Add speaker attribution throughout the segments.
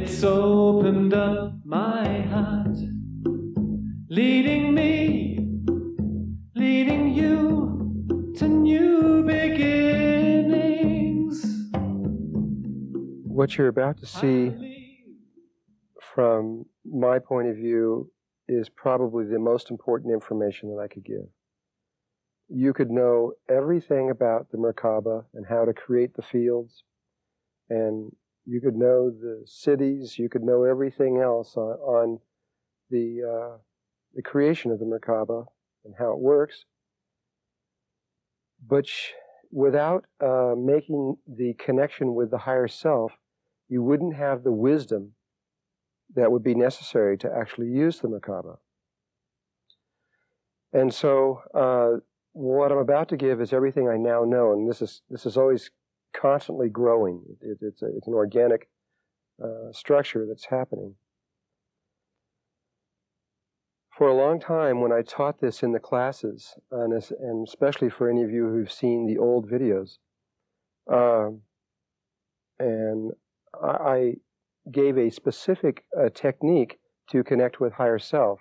Speaker 1: It's opened up my heart, leading me, leading you to new beginnings.
Speaker 2: What you're about to see, from my point of view, is probably the most important information that I could give. You could know everything about the Merkaba and how to create the fields, and you could know the cities, you could know everything else on the creation of the Merkaba and how it works. But without making the connection with the higher self, you wouldn't have the wisdom that would be necessary to actually use the Merkaba. And so what I'm about to give is everything I now know, and this is always constantly growing. It's an organic structure that's happening. For a long time, when I taught this in the classes, and especially for any of you who've seen the old videos, and I gave a specific technique to connect with higher self.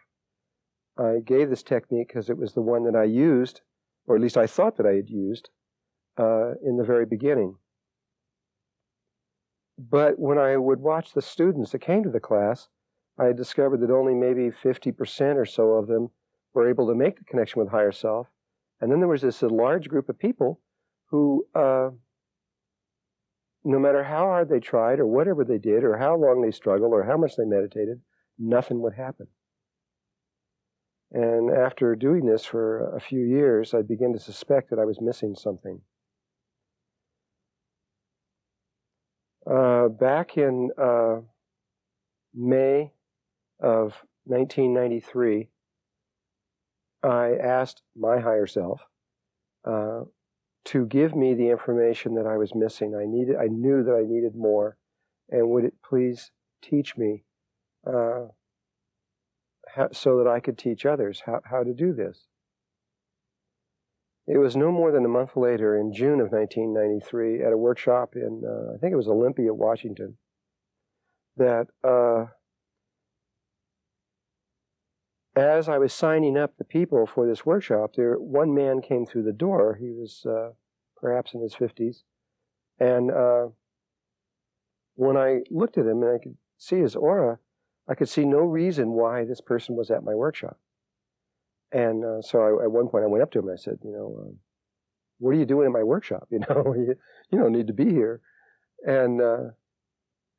Speaker 2: I gave this technique because it was the one that I used, or at least I thought that I had used, in the very beginning. But when I would watch the students that came to the class, I discovered that only maybe 50% or so of them were able to make the connection with higher self. And then there was this large group of people who, no matter how hard they tried or whatever they did or how long they struggled or how much they meditated, nothing would happen. And after doing this for a few years, I began to suspect that I was missing something. Back in May of 1993, I asked my higher self to give me the information that I was missing. I knew that I needed more, and would it please teach me so that I could teach others how to do this. It was no more than a month later, in June of 1993, at a workshop in, I think it was Olympia, Washington, that as I was signing up the people for this workshop, one man came through the door. He was perhaps in his 50s. And when I looked at him and I could see his aura, I could see no reason why this person was at my workshop. And so at one point I went up to him and I said, what are you doing in my workshop? You don't need to be here. And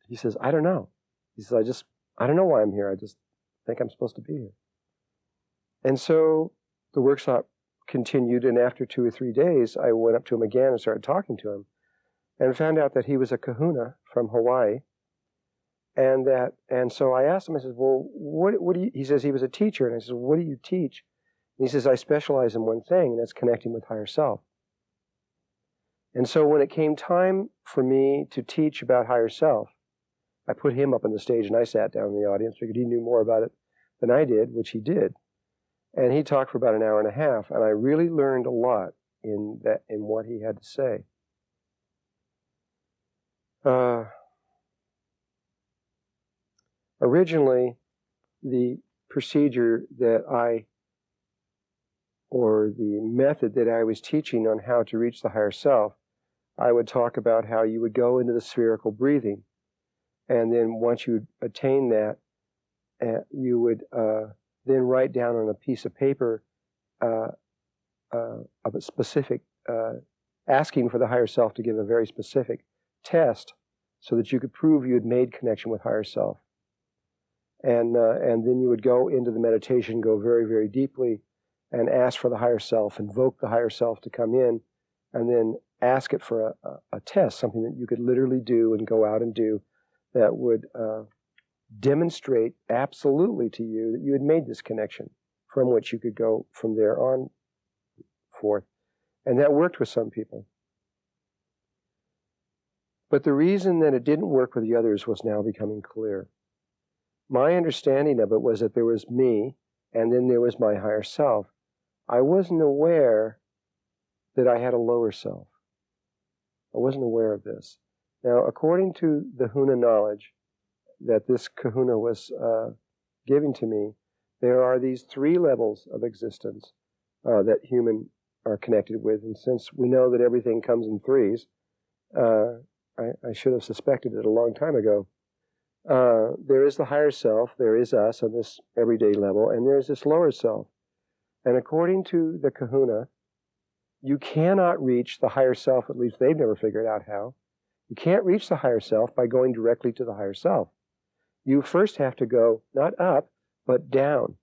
Speaker 2: he says, I don't know. He says, I don't know why I'm here. I just think I'm supposed to be here. And so the workshop continued, and after 2 or 3 days, I went up to him again and started talking to him, and found out that he was a kahuna from Hawaii. And so I asked him, I said, well, what do you, he says he was a teacher, and I said, what do you teach? And he says, I specialize in one thing, and that's connecting with higher self. And so when it came time for me to teach about higher self, I put him up on the stage and I sat down in the audience, figured he knew more about it than I did, which he did. And he talked for about an hour and a half, and I really learned a lot in what he had to say. Originally, the procedure or the method that I was teaching on how to reach the higher self, I would talk about how you would go into the spherical breathing, and then once you attain that, you would then write down on a piece of paper of a specific, asking for the higher self to give a very specific test so that you could prove you had made connection with higher self. And then you would go into the meditation, go very, very deeply, and ask for the higher self, invoke the higher self to come in, and then ask it for a test, something that you could literally do and go out and do that would demonstrate absolutely to you that you had made this connection, from which you could go from there on forth. And that worked with some people. But the reason that it didn't work with the others was now becoming clear. My understanding of it was that there was me, and then there was my higher self. I wasn't aware that I had a lower self. I wasn't aware of this. Now, according to the Huna knowledge, that this kahuna was giving to me, there are these 3 levels of existence that human are connected with. And since we know that everything comes in 3s, I should have suspected it a long time ago. There is the higher self, there is us on this everyday level, and there's this lower self. And according to the kahuna, you cannot reach the higher self, at least they've never figured out how. You can't reach the higher self by going directly to the higher self. You first have to go, not up, but down.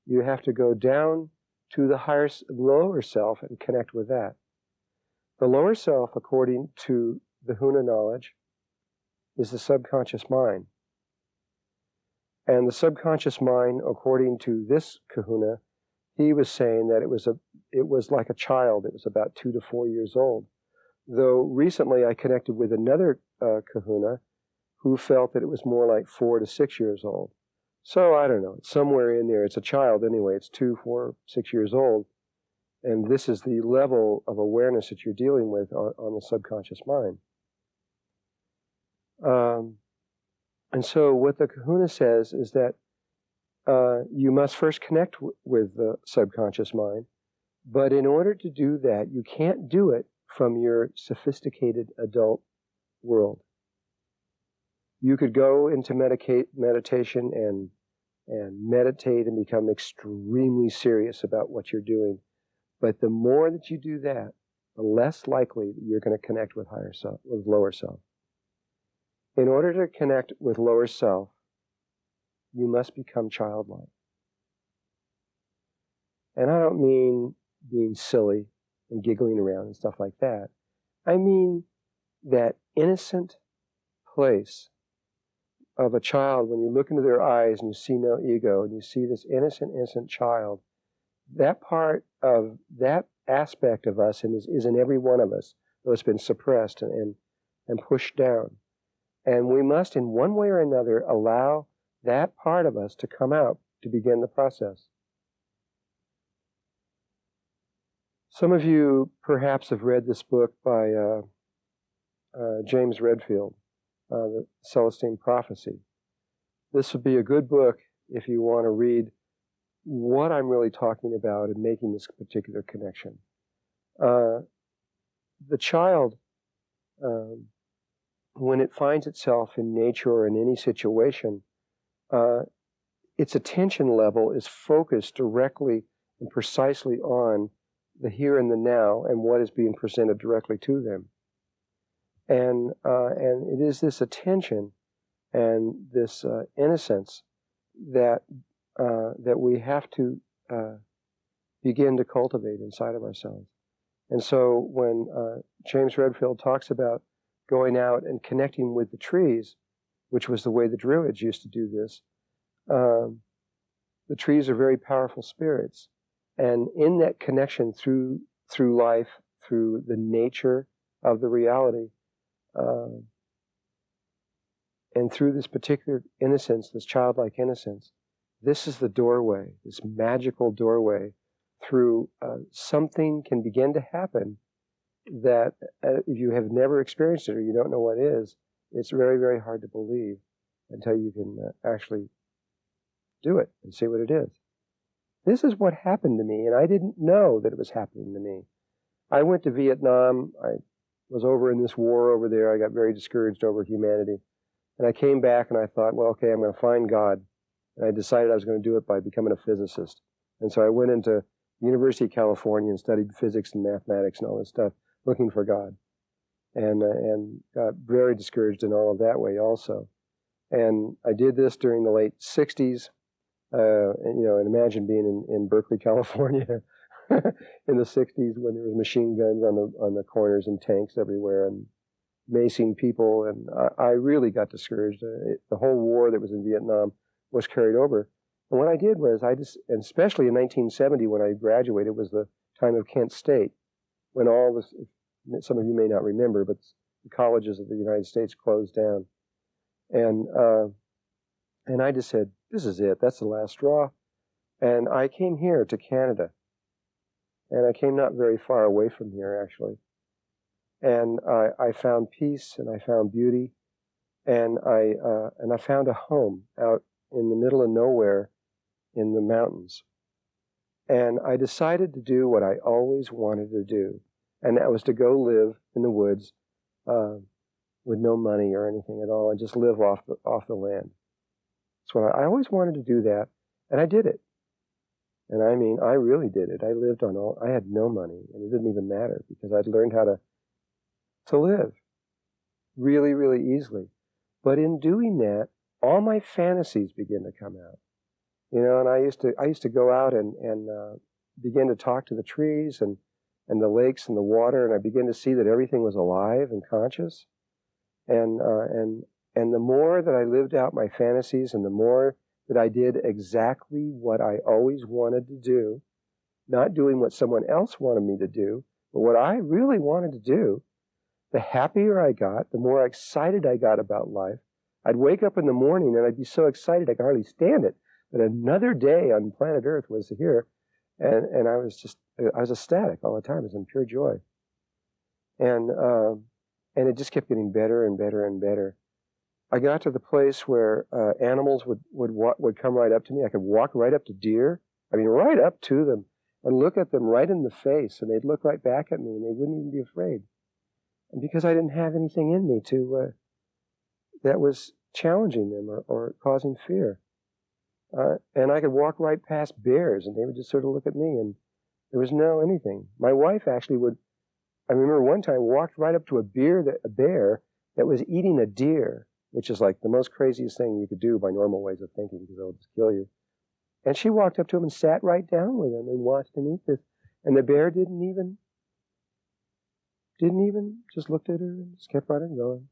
Speaker 2: You have to go down to the lower self and connect with that. The lower self, according to the Huna knowledge, is the subconscious mind. And the subconscious mind, according to this kahuna, he was saying that it was like a child. It was about 2 to 4 years old. Though recently I connected with another kahuna who felt that it was more like 4 to 6 years old. So I don't know, it's somewhere in there. It's a child anyway. It's 2, 4, 6 years old. And this is the level of awareness that you're dealing with on the subconscious mind. And so what the kahuna says is that you must first connect with the subconscious mind. But in order to do that, you can't do it from your sophisticated adult world. You could go into meditation and meditate and become extremely serious about what you're doing. But the more that you do that, the less likely that you're going to connect with higher self, with lower self. In order to connect with lower self, you must become childlike. And I don't mean being silly and giggling around and stuff like that. I mean that innocent place of a child when you look into their eyes and you see no ego and you see this innocent child. That part of that aspect of us is in every one of us, though it's been suppressed and pushed down. And we must, in one way or another, allow that part of us to come out to begin the process. Some of you perhaps have read this book by James Redfield, The Celestine Prophecy. This would be a good book if you want to read what I'm really talking about in making this particular connection. The child, when it finds itself in nature or in any situation, its attention level is focused directly and precisely on the here and the now and what is being presented directly to them. And it is this attention and this innocence that we have to begin to cultivate inside of ourselves. And so when James Redfield talks about going out and connecting with the trees, which was the way the Druids used to do this, the trees are very powerful spirits. And in that connection through life, through the nature of the reality, and through this particular innocence, this childlike innocence, this is the doorway, this magical doorway through something can begin to happen that if you have never experienced it or you don't know what it is, it's very, very hard to believe until you can actually do it and see what it is. This is what happened to me, and I didn't know that it was happening to me. I went to Vietnam. I was over in this war over there. I got very discouraged over humanity. And I came back and I thought, well, okay, I'm going to find God. And I decided I was going to do it by becoming a physicist. And so I went into the University of California and studied physics and mathematics and all this stuff, looking for God. And got very discouraged in all of that way also. And I did this during the late 60s. And imagine being in Berkeley, California in the 60s when there was machine guns on the corners and tanks everywhere and macing people. And I really got discouraged. The whole war that was in Vietnam was carried over. And what I did was and especially in 1970 when I graduated, was the time of Kent State, when all this, some of you may not remember, but the colleges of the United States closed down. And I just said, this is it. That's the last straw. And I came here to Canada. And I came not very far away from here, actually. And I found peace and I found beauty. And I found a home out in the middle of nowhere in the mountains. And I decided to do what I always wanted to do, and that was to go live in the woods with no money or anything at all, and just live off the land. So I always wanted to do that, and I did it. And I mean, I really did it. I lived on I had no money, and it didn't even matter because I'd learned how to live really, really easily. But in doing that, all my fantasies began to come out. You know, and I used to go out and begin to talk to the trees and the lakes and the water, and I began to see that everything was alive and conscious. And the more that I lived out my fantasies, and the more that I did exactly what I always wanted to do, not doing what someone else wanted me to do, but what I really wanted to do, the happier I got, the more excited I got about life. I'd wake up in the morning and I'd be so excited I could hardly stand it. But another day on planet Earth was here, and I was ecstatic all the time. I was in pure joy. And it just kept getting better and better and better. I got to the place where animals would come right up to me. I could walk right up to deer. I mean, right up to them and look at them right in the face, and they'd look right back at me, and they wouldn't even be afraid. And because I didn't have anything in me that was challenging them or causing fear. And I could walk right past bears, and they would just sort of look at me, and there was no anything. My wife actually I remember one time walked right up to a bear that was eating a deer, which is like the most craziest thing you could do by normal ways of thinking, because they'll just kill you. And she walked up to him and sat right down with him and watched him eat this. And the bear didn't even just looked at her and just kept right on going.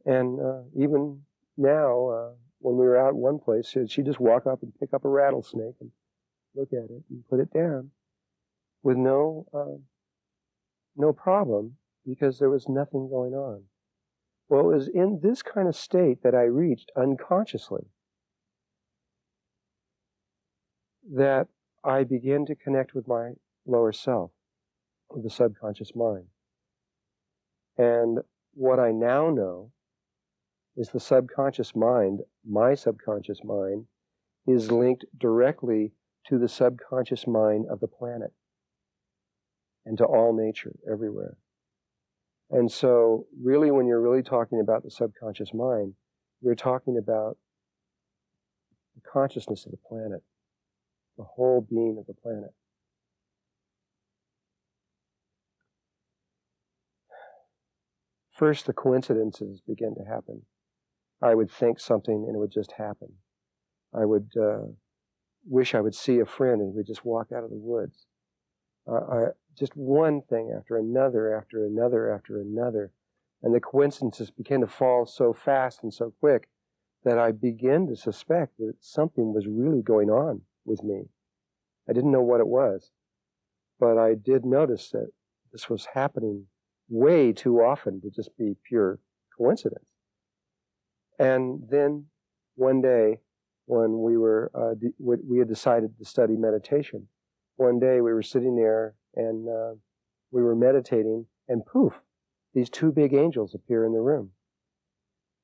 Speaker 2: And even now, when we were out in one place, she'd just walk up and pick up a rattlesnake and look at it and put it down with no problem, because there was nothing going on. Well, it was in this kind of state that I reached unconsciously that I began to connect with my lower self, with the subconscious mind. And what I now know is the subconscious mind, my subconscious mind, is linked directly to the subconscious mind of the planet and to all nature everywhere. And so really, when you're really talking about the subconscious mind, you're talking about the consciousness of the planet, the whole being of the planet. First, the coincidences begin to happen. I would think something and it would just happen. I would wish I would see a friend and we'd just walk out of the woods. Just one thing after another, after another, after another. And the coincidences began to fall so fast and so quick that I began to suspect that something was really going on with me. I didn't know what it was, but I did notice that this was happening way too often to just be pure coincidence. And then one day, when we had decided to study meditation, one day we were sitting there and we were meditating, and poof, these two big angels appear in the room.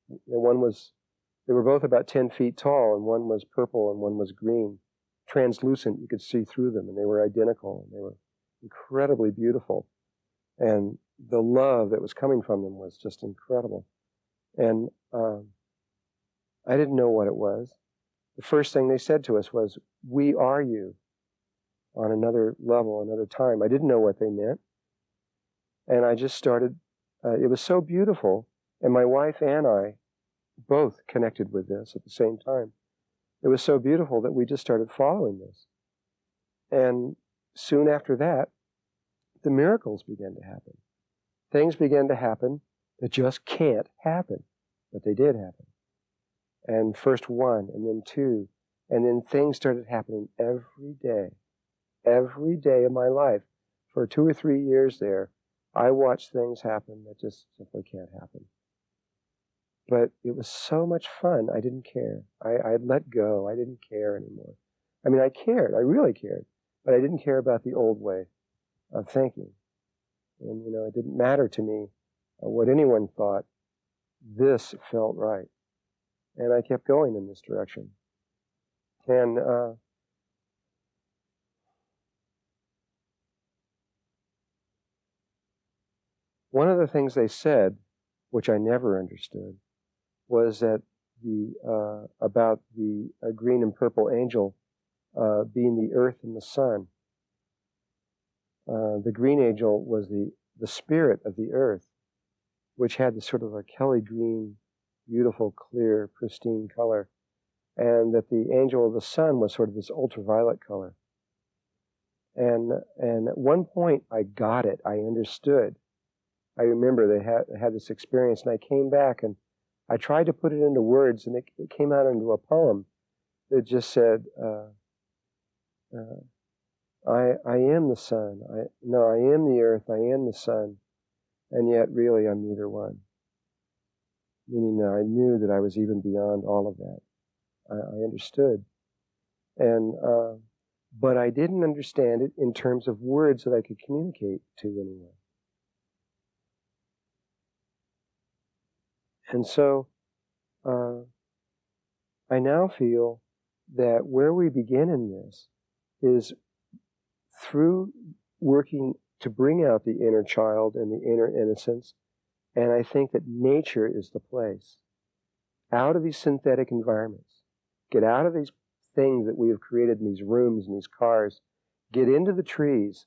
Speaker 2: They were both about 10 feet tall, and one was purple and one was green, translucent. You could see through them, and they were identical, and they were incredibly beautiful. And the love that was coming from them was just incredible. And I didn't know what it was. The first thing they said to us was, "We are you," on another level, another time. I didn't know what they meant. And I just started, it was so beautiful. And my wife and I both connected with this at the same time. It was so beautiful that we just started following this. And soon after that, the miracles began to happen. Things began to happen that just can't happen, but they did happen. And first one, and then two, and then things started happening every day of my life. For 2 or 3 years there, I watched things happen that just simply can't happen. But it was so much fun, I didn't care. I had let go, I didn't care anymore. I mean, I cared, I really cared, but I didn't care about the old way of thinking. And, it didn't matter to me what anyone thought, this felt right. And I kept going in this direction. And one of the things they said, which I never understood, was that about the green and purple angel being the earth and the sun. The green angel was the spirit of the earth, which had this sort of a Kelly green, beautiful, clear, pristine color, and that the angel of the sun was sort of this ultraviolet color. And at one point I got it, I understood. I remember they had this experience, and I came back and I tried to put it into words, and it came out into a poem that just said, I am the sun. I am the earth. I am the sun. And yet, really, I'm neither one. Meaning that I knew that I was even beyond all of that. I understood. And, but I didn't understand it in terms of words that I could communicate to anyone. And so, I now feel that where we begin in this is through working to bring out the inner child and the inner innocence. And I think that nature is the place. Out of these synthetic environments. Get out of these things that we have created in these rooms and these cars. Get into the trees,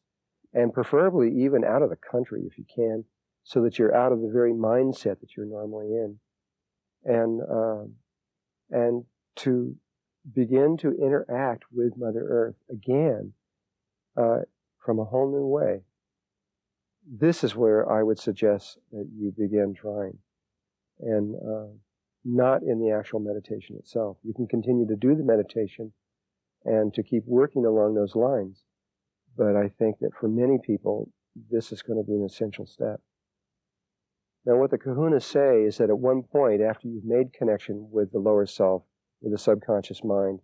Speaker 2: and preferably even out of the country if you can, so that you're out of the very mindset that you're normally in. And to begin to interact with Mother Earth again from a whole new way. This is where I would suggest that you begin trying, and not in the actual meditation itself. You can continue to do the meditation and to keep working along those lines, but I think that for many people, this is going to be an essential step. Now, what the kahunas say is that at one point, after you've made connection with the lower self, with the subconscious mind,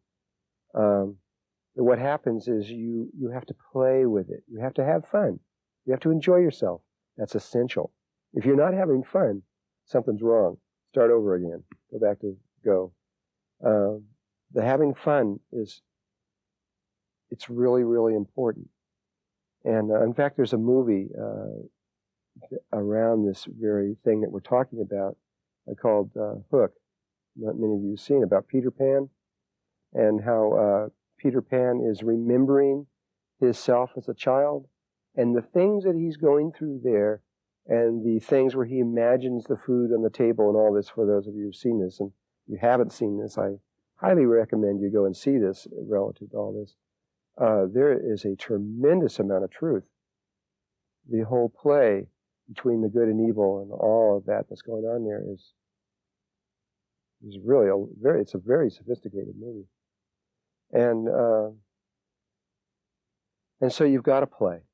Speaker 2: what happens is you have to play with it. You have to have fun. You have to enjoy yourself. That's essential. If you're not having fun, something's wrong. Start over again. Go back to go. The having fun it's really, really important. And in fact, there's a movie around this very thing that we're talking about called Hook. Not many of you have seen, about Peter Pan, and how Peter Pan is remembering his self as a child, and the things that he's going through there, and the things where he imagines the food on the table and all this. For those of you who've seen this, and if you haven't seen this, I highly recommend you go and see this relative to all this. There is a tremendous amount of truth. The whole play between the good and evil and all of that that's going on there is really it's a very sophisticated movie. And so you've got to play.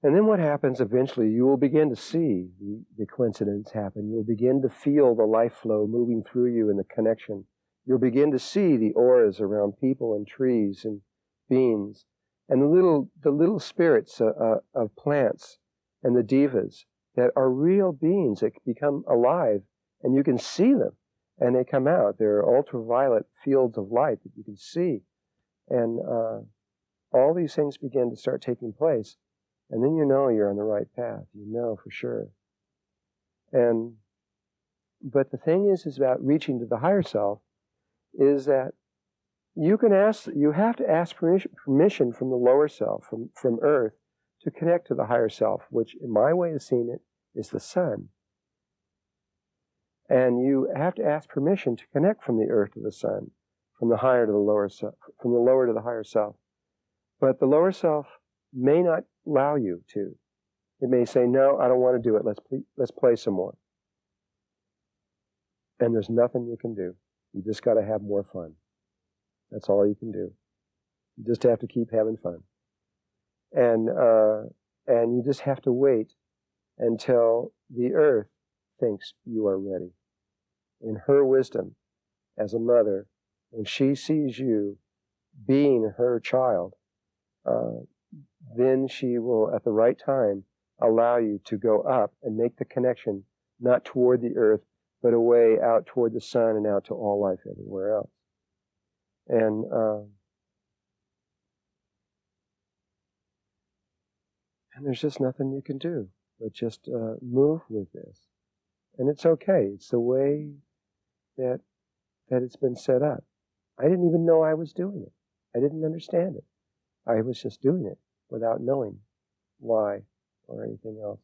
Speaker 2: And then what happens eventually, you will begin to see the coincidence happen. You'll begin to feel the life flow moving through you and the connection. You'll begin to see the auras around people and trees and beings, and the little spirits of plants and the divas that are real beings that become alive, and you can see them, and they come out. They're ultraviolet fields of light that you can see, and all these things begin to start taking place, and then you know you're on the right path. You know for sure. But the thing is about reaching to the higher self is that you have to ask permission from the lower self, from Earth, to connect to the higher self, which, in my way of seeing it, is the sun. And you have to ask permission to connect from the Earth to the sun, from the higher to the lower self, from the lower to the higher self. But the lower self may not allow you to. It may say, "No, I don't want to do it. Let's play some more." And there's nothing you can do. You just got to have more fun. That's all you can do. You just have to keep having fun. And you just have to wait until the Earth thinks you are ready. In her wisdom, as a mother, when she sees you being her child, then she will, at the right time, allow you to go up and make the connection not toward the earth, but away out toward the sun and out to all life everywhere else. And there's just nothing you can do but just move with this. And it's okay. It's the way that it's been set up. I didn't even know I was doing it. I didn't understand it. I was just doing it without knowing why or anything else.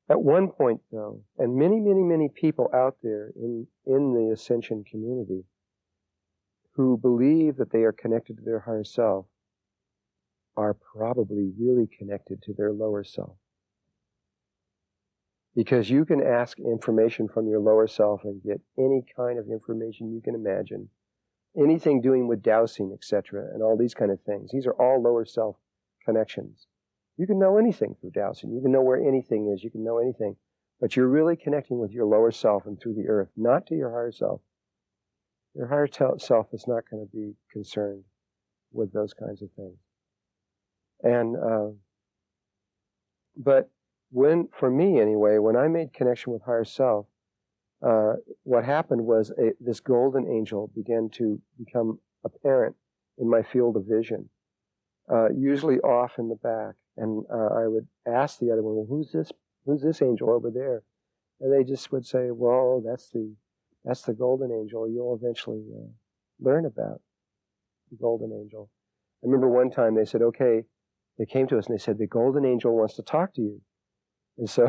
Speaker 2: At one point, though, and many, many, many people out there in the ascension community who believe that they are connected to their higher self are probably really connected to their lower self. Because you can ask information from your lower self and get any kind of information you can imagine. Anything doing with dowsing, etc., and all these kind of things. These are all lower self connections. You can know anything through dowsing. You can know where anything is. You can know anything. But you're really connecting with your lower self and through the earth, not to your higher self. Your higher self is not going to be concerned with those kinds of things. And but for me anyway, when I made connection with higher self, what happened was this golden angel began to become apparent in my field of vision, usually off in the back. And I would ask the other one, well, who's this angel over there? And they just would say, well, that's the golden angel. You'll eventually learn about the golden angel. I remember one time they said, okay, they came to us and they said, the golden angel wants to talk to you. And so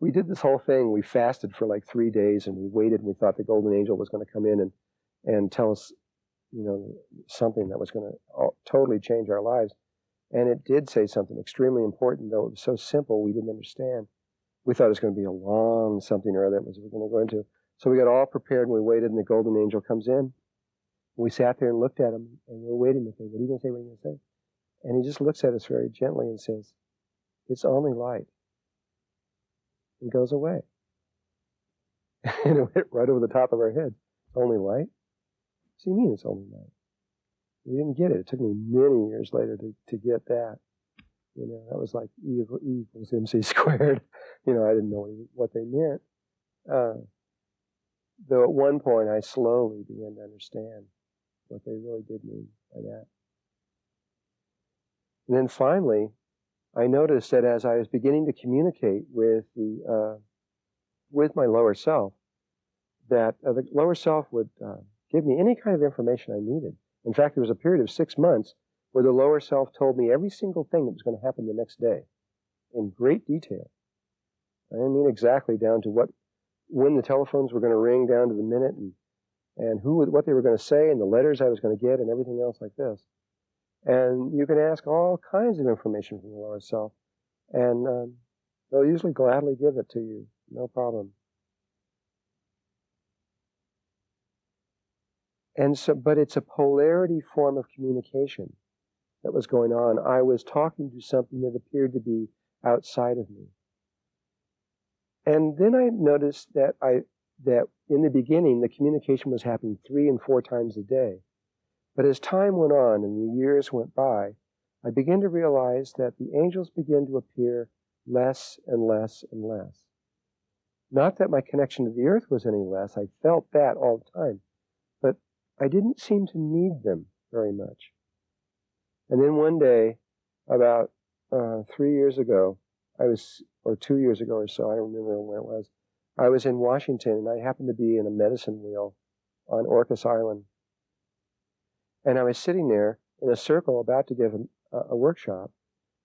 Speaker 2: we did this whole thing. We fasted for like 3 days and we waited and we thought the golden angel was going to come in and tell us, something that was going to totally change our lives. And it did say something extremely important, though it was so simple we didn't understand. We thought it was going to be a long something or other that we were going to go into. So we got all prepared and we waited and the golden angel comes in. We sat there and looked at him and we were waiting to say, what are you going to say, what are you going to say? And he just looks at us very gently and says, it's only light. And goes away. And it went right over the top of our heads. Only light? What do you mean it's only light? We didn't get it. It took me many years later to get that. That was like E equals MC squared. I didn't know what they meant. Though at one point I slowly began to understand what they really did mean by that. And then finally, I noticed that as I was beginning to communicate with my lower self, that the lower self would give me any kind of information I needed. In fact, there was a period of 6 months where the lower self told me every single thing that was going to happen the next day in great detail. I mean exactly down to when the telephones were going to ring down to the minute and what they were going to say and the letters I was going to get and everything else like this. And you can ask all kinds of information from the lower self, and they'll usually gladly give it to you, no problem. And so, but it's a polarity form of communication that was going on. I was talking to something that appeared to be outside of me. And then I noticed that in the beginning, the communication was happening 3 and 4 times a day. But as time went on and the years went by, I began to realize that the angels began to appear less and less and less. Not that my connection to the earth was any less. I felt that all the time. But I didn't seem to need them very much. And then one day, about 3 years ago, or 2 years ago or so, I don't remember when it was, I was in Washington and I happened to be in a medicine wheel on Orcas Island. And I was sitting there in a circle about to give a workshop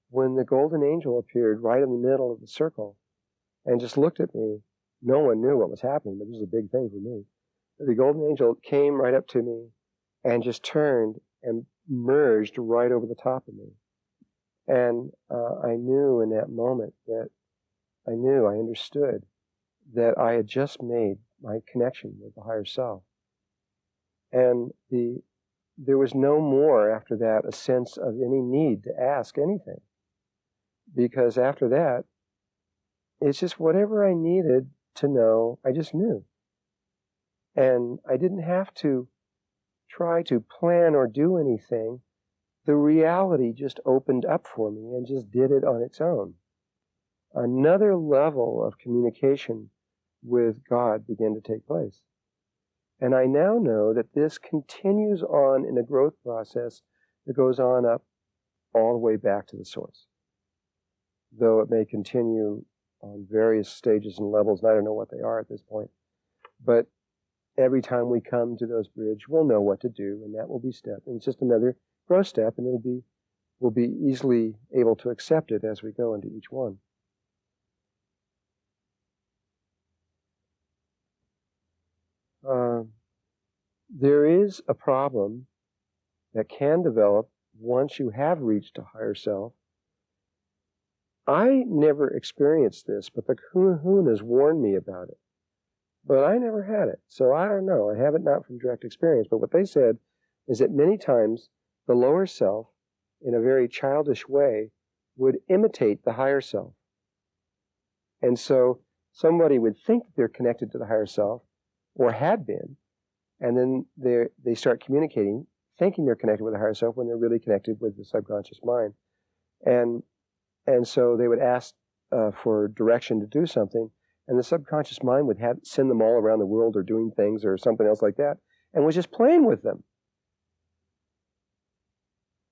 Speaker 2: when the golden angel appeared right in the middle of the circle and just looked at me. No one knew what was happening, but this was a big thing for me. The golden angel came right up to me and just turned and merged right over the top of me. And I knew in that moment I understood that I had just made my connection with the higher self. And there was no more after that a sense of any need to ask anything. Because after that, it's just whatever I needed to know, I just knew. And I didn't have to try to plan or do anything. The reality just opened up for me and just did it on its own. another level of communication with God began to take place. And I now know that this continues on in a growth process that goes on up all the way back to the source. Though it may continue on various stages and levels, and I don't know what they are at this point. But every time we come to those bridges, we'll know what to do, and that will be step. And it's just another growth step, and we'll be easily able to accept it as we go into each one. There is a problem that can develop once you have reached a higher self. I never experienced this, but the kahunas warned me about it. But I never had it, so I don't know. I have it not from direct experience, but what they said is that many times the lower self, in a very childish way, would imitate the higher self. And so somebody would think they're connected to the higher self, or had been, and then they start communicating, thinking they're connected with the higher self when they're really connected with the subconscious mind. And so they would ask for direction to do something, and the subconscious mind would send them all around the world or doing things or something else like that, and was just playing with them.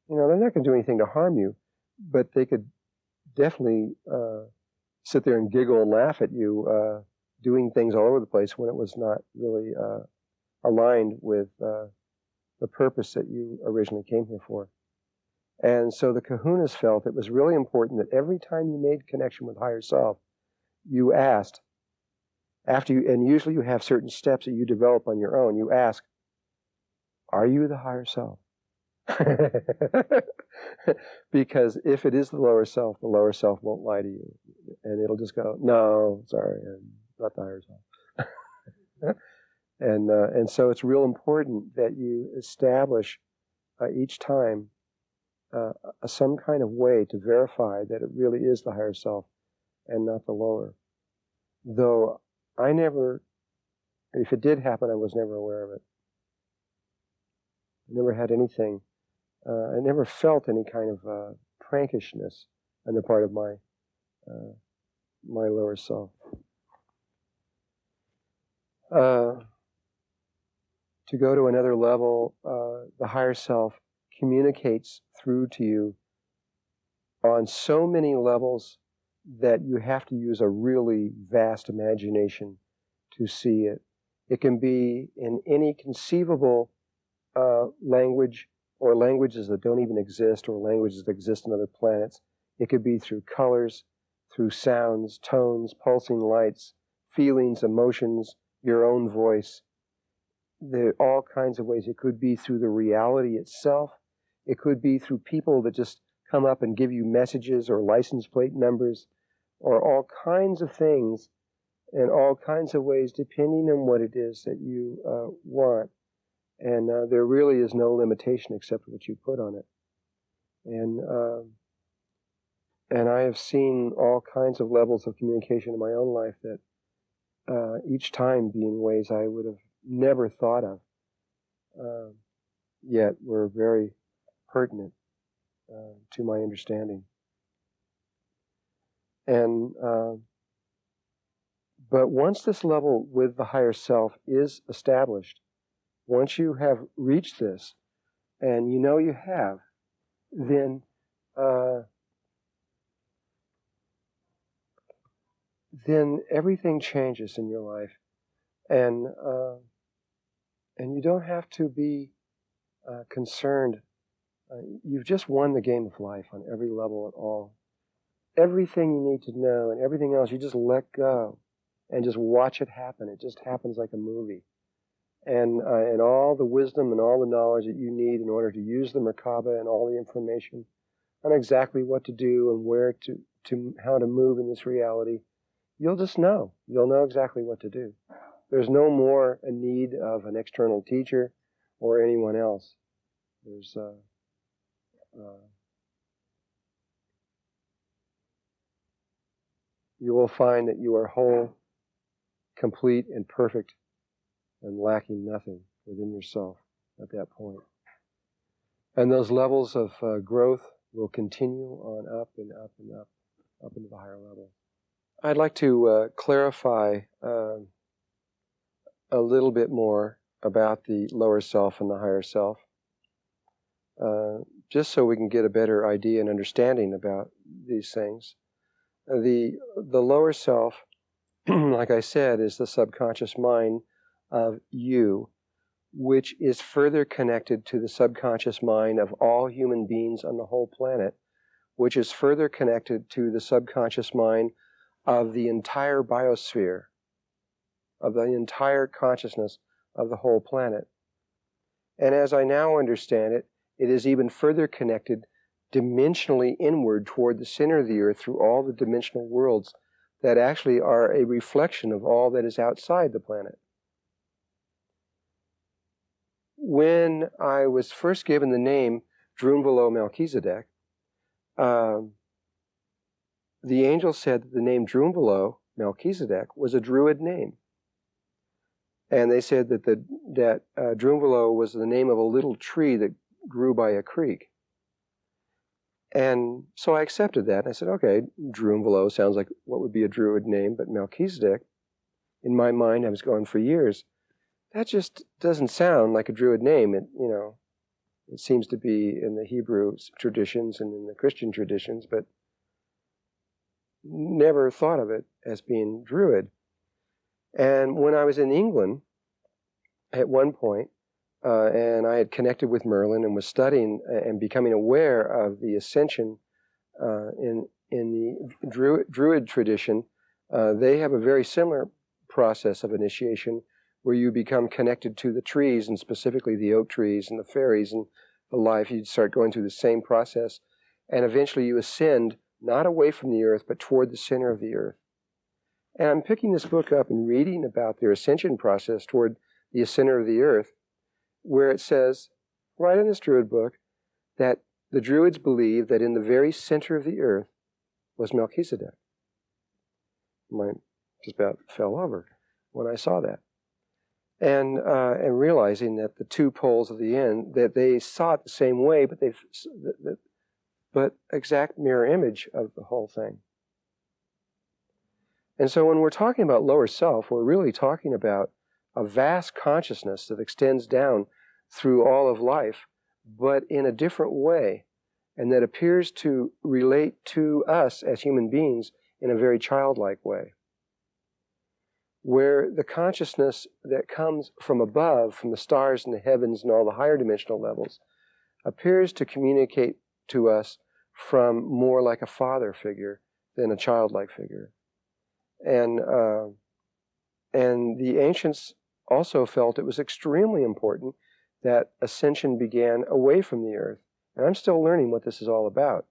Speaker 2: You know, they're not going to do anything to harm you, but they could definitely sit there and giggle and laugh at you doing things all over the place when it was not really aligned with the purpose that you originally came here for. And so the kahunas felt it was really important that every time you made connection with higher self, you asked, and usually you have certain steps that you develop on your own, you ask, are you the higher self? Because if it is the lower self won't lie to you. And it'll just go, no, sorry, I'm not the higher self. And so it's real important that you establish each time some kind of way to verify that it really is the higher self and not the lower. Though if it did happen, I was never aware of it. I never had anything, I never felt any kind of prankishness on the part of my lower self. To go to another level, the higher self communicates through to you on so many levels that you have to use a really vast imagination to see it. It can be in any conceivable language, or languages that don't even exist, or languages that exist on other planets. It could be through colors, through sounds, tones, pulsing lights, feelings, emotions, your own voice. There are all kinds of ways. It could be through the reality itself. It could be through people that just come up and give you messages or license plate numbers, or all kinds of things in all kinds of ways, depending on what it is that you want. And there really is no limitation except what you put on it. And I have seen all kinds of levels of communication in my own life that each time being ways I would have never thought of, yet were very pertinent to my understanding. And but once this level with the higher self is established, once you have reached this, and you know you have, then everything changes in your life, and you don't have to be concerned. You've just won the game of life on every level at all. Everything you need to know and everything else, you just let go and just watch it happen. It just happens like a movie. And all the wisdom and all the knowledge that you need in order to use the Merkaba and all the information on exactly what to do and where to how to move in this reality, you'll just know. You'll know exactly what to do. There's no more a need of an external teacher or anyone else. There's you will find that you are whole, complete, and perfect, and lacking nothing within yourself at that point. And those levels of growth will continue on up and up and up into the higher level. I'd like to clarify a little bit more about the lower self and the higher self, just so we can get a better idea and understanding about these things. The lower self, like I said, is the subconscious mind of you, which is further connected to the subconscious mind of all human beings on the whole planet, which is further connected to the subconscious mind of the entire biosphere, of the entire consciousness of the whole planet. And as I now understand it, it is even further connected dimensionally inward toward the center of the earth through all the dimensional worlds that actually are a reflection of all that is outside the planet. When I was first given the name Drunvalo Melchizedek, the angel said that the name Drunvalo Melchizedek was a druid name. And they said that Drunvalo was the name of a little tree that grew by a creek. And so I accepted that. And I said, okay, Drunvalo sounds like what would be a druid name, but Melchizedek, in my mind, I was going for years, that just doesn't sound like a druid name. It seems to be in the Hebrew traditions and in the Christian traditions, but never thought of it as being druid. And when I was in England, at one point, and I had connected with Merlin and was studying and becoming aware of the ascension in the Druid tradition, they have a very similar process of initiation where you become connected to the trees, and specifically the oak trees and the fairies and the life. You start going through the same process, and eventually you ascend not away from the earth, but toward the center of the earth. And I'm picking this book up and reading about their ascension process toward the center of the earth, where it says, right in this Druid book, that the Druids believed that in the very center of the earth was Melchizedek. Mine just about fell over when I saw that. And realizing that the two poles of the end, that they saw it the same way, but exact mirror image of the whole thing. And so when we're talking about lower self, we're really talking about a vast consciousness that extends down through all of life, but in a different way, and that appears to relate to us as human beings in a very childlike way, where the consciousness that comes from above, from the stars and the heavens and all the higher dimensional levels, appears to communicate to us from more like a father figure than a childlike figure. And the ancients also felt it was extremely important that ascension began away from the earth. And I'm still learning what this is all about.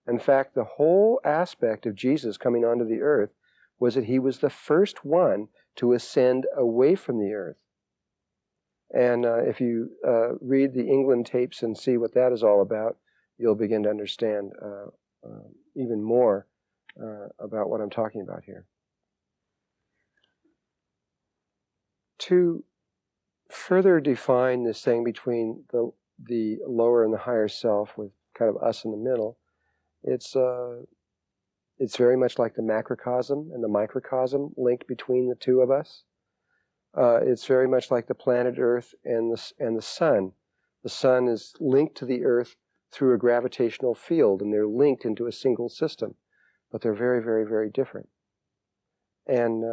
Speaker 2: In fact, the whole aspect of Jesus coming onto the earth was that he was the first one to ascend away from the earth. And if you read the England tapes and see what that is all about, you'll begin to understand even more about what I'm talking about here. To further define this thing between the lower and the higher self, with kind of us in the middle, it's very much like the macrocosm and the microcosm link between the two of us. It's very much like the planet Earth and the sun. The sun is linked to the Earth through a gravitational field, and they're linked into a single system, but they're very, very, very different. And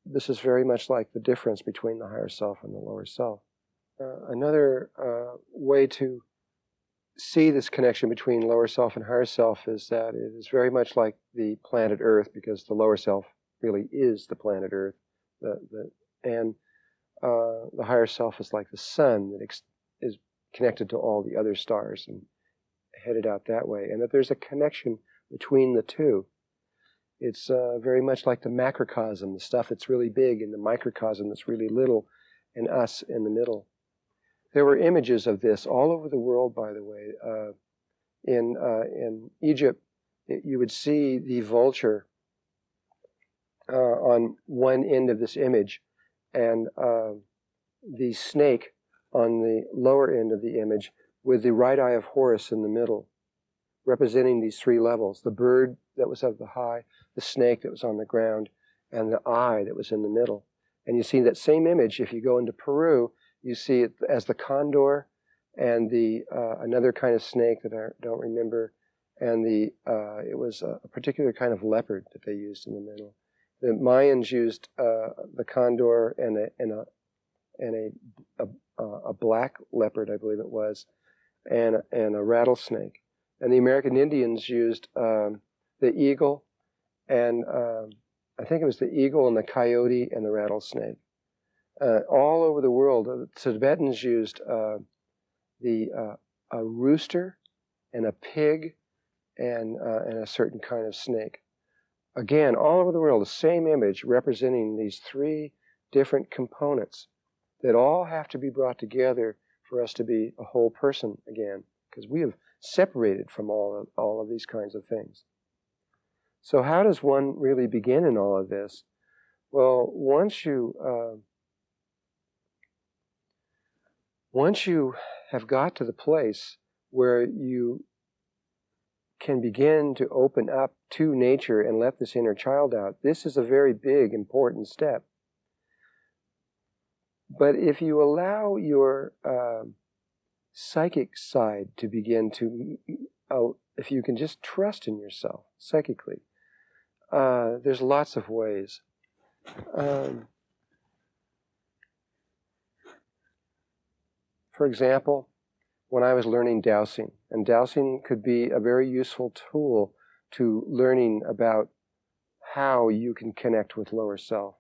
Speaker 2: this is very much like the difference between the higher self and the lower self. Another way to see this connection between lower self and higher self is that it is very much like the planet Earth, because the lower self really is the planet Earth, and the higher self is like the sun that is connected to all the other stars and headed out that way, and that there's a connection between the two. It's very much like the macrocosm, the stuff that's really big, and the microcosm that's really little, and us in the middle. There were images of this all over the world, by the way. In Egypt, you would see the vulture on one end of this image, and the snake on the lower end of the image, with the right eye of Horus in the middle, representing these three levels: the bird that was at the high, the snake that was on the ground, and the eye that was in the middle. And you see that same image if you go into Peru. You see it as the condor and the another kind of snake that I don't remember, and it was a particular kind of leopard that they used in the middle. The Mayans used the condor and a black leopard, I believe it was, and a rattlesnake. And the American Indians used the eagle, and I think it was the eagle and the coyote and the rattlesnake. All over the world, the Tibetans used a rooster and a pig and a certain kind of snake. Again, all over the world, the same image representing these three different components that all have to be brought together for us to be a whole person again, because we have separated from all of these kinds of things. So how does one really begin in all of this? Well, once you have got to the place where you can begin to open up to nature and let this inner child out, this is a very big, important step. But if you allow your psychic side to begin to, if you can just trust in yourself psychically, there's lots of ways. For example, when I was learning dowsing, and dowsing could be a very useful tool to learning about how you can connect with lower self.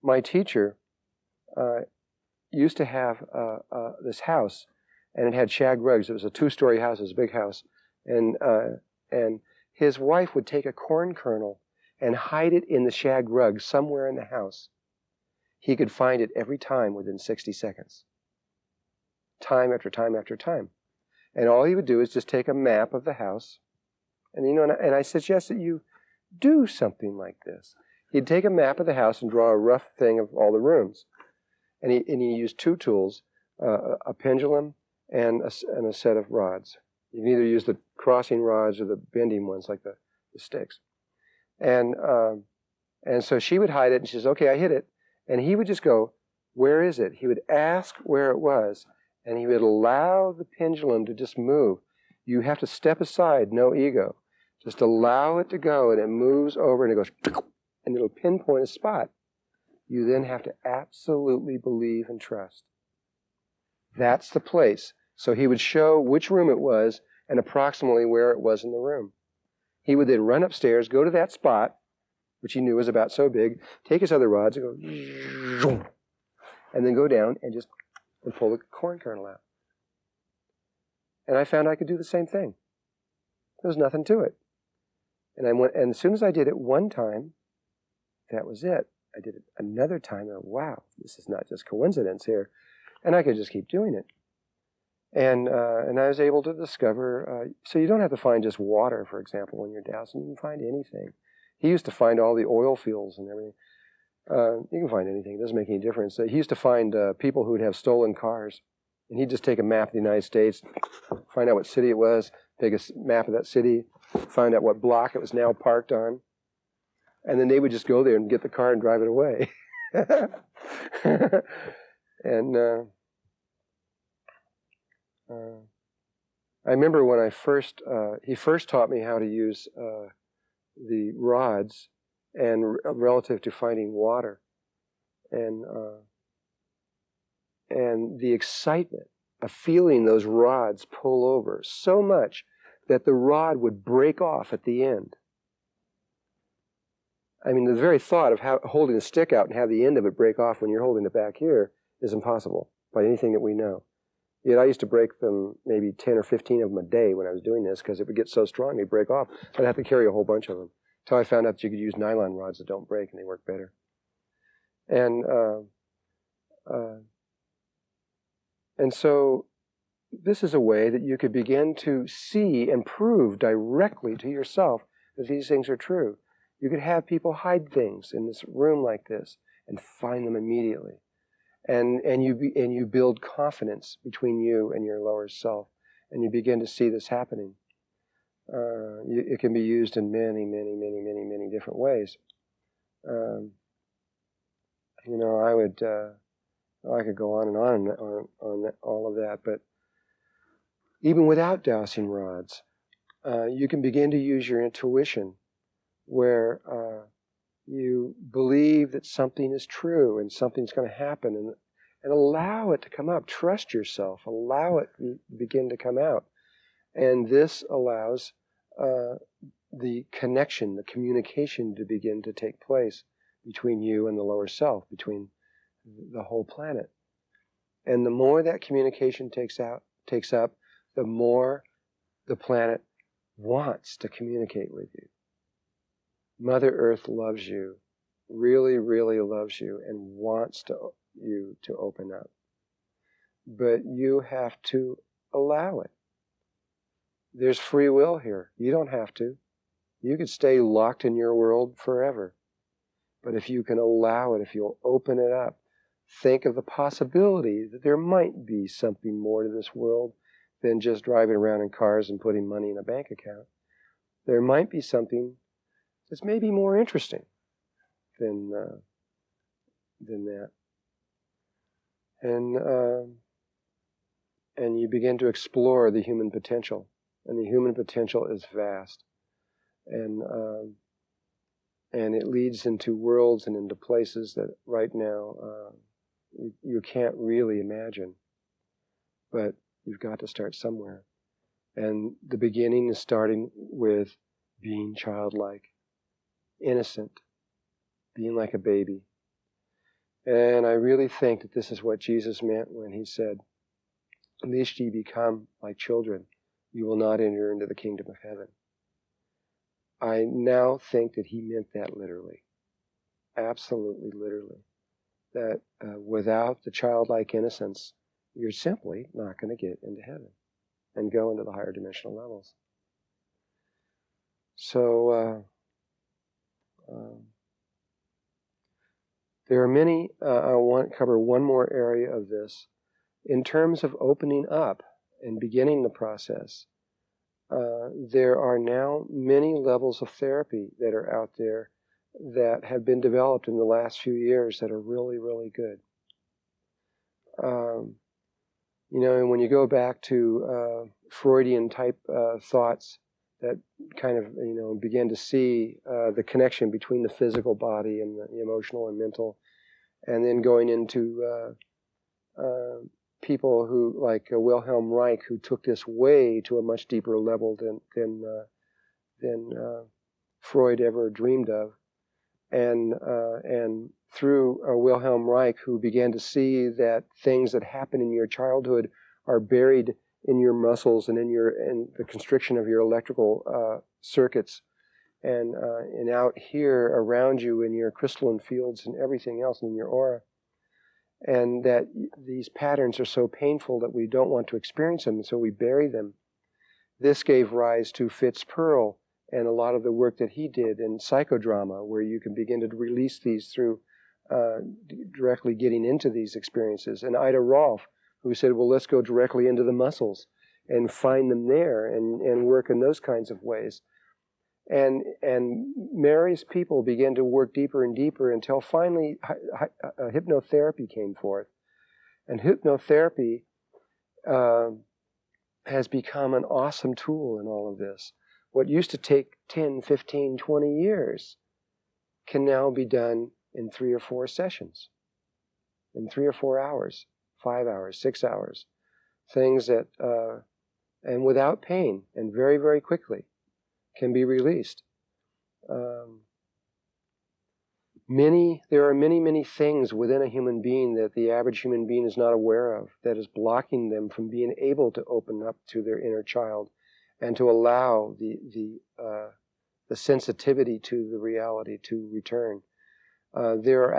Speaker 2: My teacher used to have this house, and it had shag rugs. It was a 2-story house. It was a big house, and his wife would take a corn kernel and hide it in the shag rug somewhere in the house. He could find it every time within 60 seconds. Time after time after time. And all he would do is just take a map of the house. And I suggest that you do something like this. He'd take a map of the house and draw a rough thing of all the rooms. And he used 2 tools, a pendulum and a set of rods. You can either use the crossing rods or the bending ones like the sticks. And so she would hide it, and she says, okay, I hit it. And he would just go, where is it? He would ask where it was. And he would allow the pendulum to just move. You have to step aside, no ego. Just allow it to go, and it moves over, and it goes, and it'll pinpoint a spot. You then have to absolutely believe and trust. That's the place. So he would show which room it was and approximately where it was in the room. He would then run upstairs, go to that spot, which he knew was about so big, take his other rods and go, and then go down and just pull the corn kernel out. And I found I could do the same thing. There was nothing to it. And as soon as I did it one time, that was it. I did it another time, and wow, this is not just coincidence here. And I could just keep doing it. And I was able to discover, so you don't have to find just water, for example, when you're dowsing. You can find anything. He used to find all the oil fields and everything. You can find anything. It doesn't make any difference. He used to find people who would have stolen cars. And he'd just take a map of the United States, find out what city it was, take a map of that city, find out what block it was now parked on. And then they would just go there and get the car and drive it away. And I remember when he first taught me how to use the rods and relative to finding water, and the excitement of feeling those rods pull over so much that the rod would break off at the end. I mean, the very thought of holding a stick out and have the end of it break off when you're holding it back here is impossible by anything that we know. Yet I used to break them, maybe 10 or 15 of them a day when I was doing this, because it would get so strong they'd break off. I'd have to carry a whole bunch of them. Until I found out that you could use nylon rods that don't break, and they work better. And so this is a way that you could begin to see and prove directly to yourself that these things are true. You could have people hide things in this room like this and find them immediately. And you build confidence between you and your lower self, and you begin to see this happening. It can be used in many, many, many, many, many different ways. I could go on and on all of that, but even without dowsing rods, you can begin to use your intuition, where you believe that something is true and something's going to happen, and allow it to come up. Trust yourself. Allow it to begin to come out. And this allows the connection, the communication to begin to take place between you and the lower self, between the whole planet. And the more that communication takes up, the more the planet wants to communicate with you. Mother Earth loves you, really, really loves you, and wants you to open up. But you have to allow it. There's free will here. You don't have to. You could stay locked in your world forever. But if you can allow it, if you'll open it up, think of the possibility that there might be something more to this world than just driving around in cars and putting money in a bank account. There might be something that's maybe more interesting than that. And you begin to explore the human potential. And the human potential is vast. And it leads into worlds and into places that right now you can't really imagine. But you've got to start somewhere. And the beginning is starting with being childlike, innocent, being like a baby. And I really think that this is what Jesus meant when he said, "Lest ye become like children, you will not enter into the kingdom of heaven." I now think that he meant that literally, absolutely literally, that without the childlike innocence, you're simply not going to get into heaven and go into the higher dimensional levels. So there are many, I want to cover one more area of this. In terms of opening up and beginning the process, there are now many levels of therapy that are out there that have been developed in the last few years that are really, really good. And when you go back to Freudian type thoughts that kind of, begin to see the connection between the physical body and the emotional and mental, and then going into people who, like Wilhelm Reich, who took this way to a much deeper level than Freud ever dreamed of, and through Wilhelm Reich, who began to see that things that happen in your childhood are buried in your muscles and in the constriction of your electrical circuits, and out here around you in your crystalline fields and everything else in your aura. And that these patterns are so painful that we don't want to experience them, and so we bury them. This gave rise to Fitz Pearl and a lot of the work that he did in psychodrama, where you can begin to release these through directly getting into these experiences. And Ida Rolf, who said, well, let's go directly into the muscles and find them there and work in those kinds of ways. And Mary's people began to work deeper and deeper until finally hypnotherapy came forth. And hypnotherapy has become an awesome tool in all of this. What used to take 10, 15, 20 years can now be done in 3 or 4 sessions, in 3 or 4 hours, 5 hours, 6 hours. Things that, and without pain, and very, very quickly, can be released. There are many, many things within a human being that the average human being is not aware of that is blocking them from being able to open up to their inner child and to allow the sensitivity to the reality to return. There are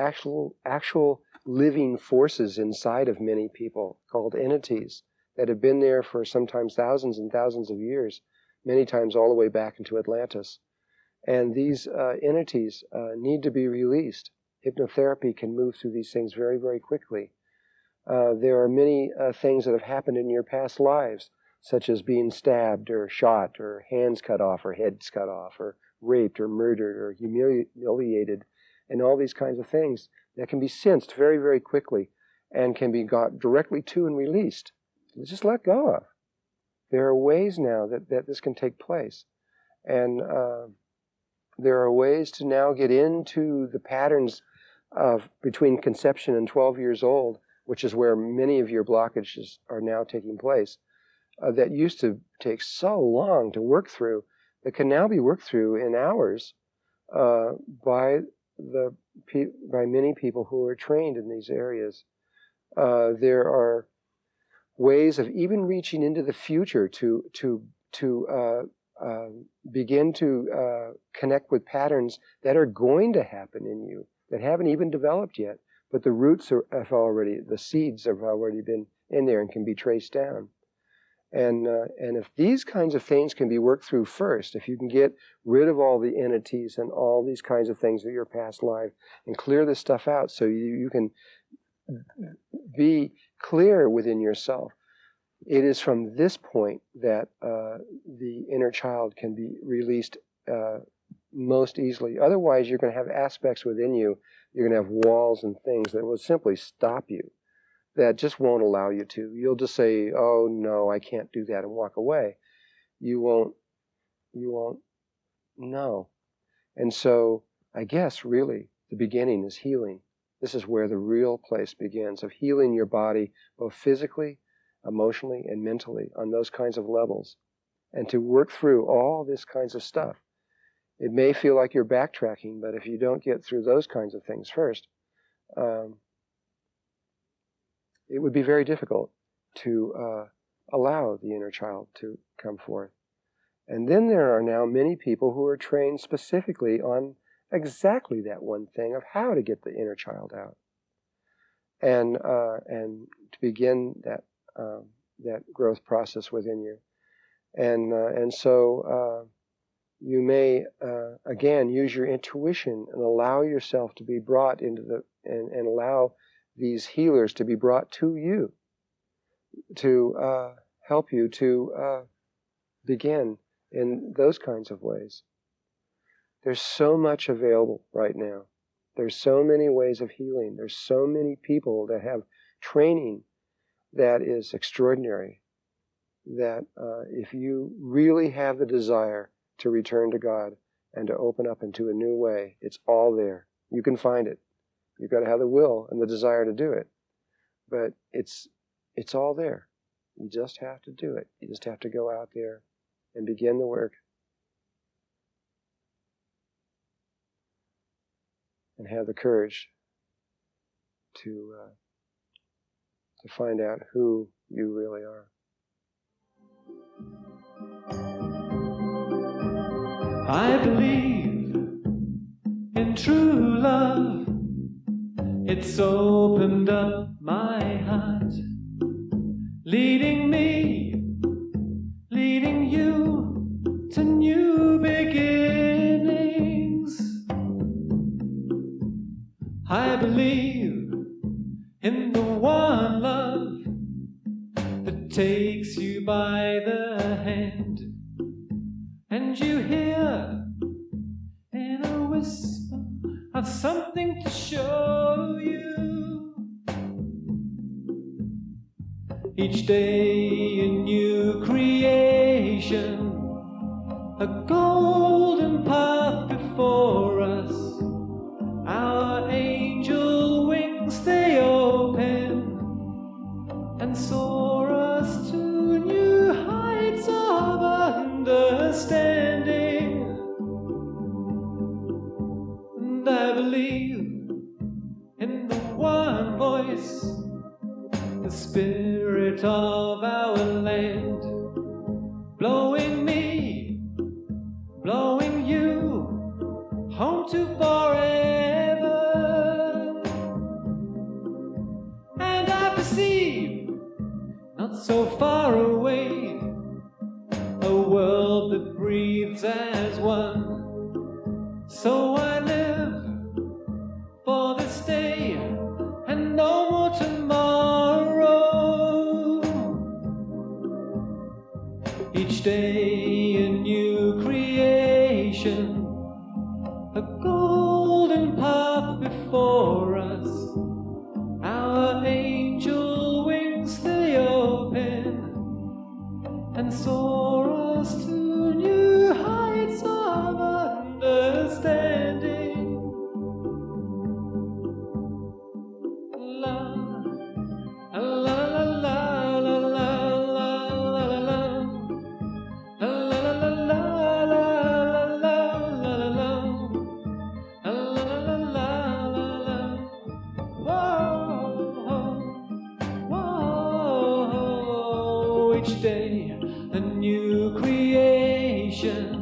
Speaker 2: actual living forces inside of many people called entities that have been there for sometimes thousands and thousands of years, many times all the way back into Atlantis. And these entities need to be released. Hypnotherapy can move through these things very, very quickly. There are many things that have happened in your past lives such as being stabbed or shot or hands cut off or heads cut off or raped or murdered or humiliated, and all these kinds of things that can be sensed very, very quickly and can be got directly to and released. Just let go of. There are ways now that this can take place. And there are ways to now get into the patterns of between conception and 12 years old, which is where many of your blockages are now taking place, that used to take so long to work through, that can now be worked through in hours by many people who are trained in these areas. There are ways of even reaching into the future to begin to connect with patterns that are going to happen in you that haven't even developed yet, but the roots the seeds have already been in there and can be traced down. And if these kinds of things can be worked through first, if you can get rid of all the entities and all these kinds of things of your past life and clear this stuff out so you can be clear within yourself, it is from this point that the inner child can be released most easily. Otherwise, you're going to have aspects within you, you're going to have walls and things that will simply stop you, that just won't allow you to. You'll just say, oh no, I can't do that, and walk away. You won't know. And so I guess really the beginning is healing. This is where the real place begins, of healing your body, both physically, emotionally, and mentally, on those kinds of levels. And to work through all this kinds of stuff. It may feel like you're backtracking, but if you don't get through those kinds of things first, it would be very difficult to allow the inner child to come forth. And then there are now many people who are trained specifically on exactly that one thing of how to get the inner child out, and to begin that growth process within you. And so you may again use your intuition and allow yourself to be brought into and allow these healers to be brought to you to help you to begin in those kinds of ways. There's so much available right now. There's so many ways of healing. There's so many people that have training that is extraordinary, that if you really have the desire to return to God and to open up into a new way, it's all there. You can find it. You've got to have the will and the desire to do it. But it's all there. You just have to do it. You just have to go out there and begin the work. And have the courage to find out who you really are.
Speaker 1: I believe in true love. It's opened up my heart, leading me, leading you to new beginnings. I believe in the one love that takes you by the hand, and you hear in a whisper of something to show you. Each day a new creation, a golden path before us. Our angel wings, they open and soar us to new heights of understanding. And I believe in the one voice, the spirit of our land, blowing me, blowing you home to forever. And I perceive, not so far away, a world that breathes as one. So I live for this day and no more tomorrow. Each day a new creation, a golden path before us. Our angel wings they open and soar us to new heights of understanding. La la la la la la la la la la. La la la la la la la la la. La la la la la la. Whoa, whoa. Each day a new creation,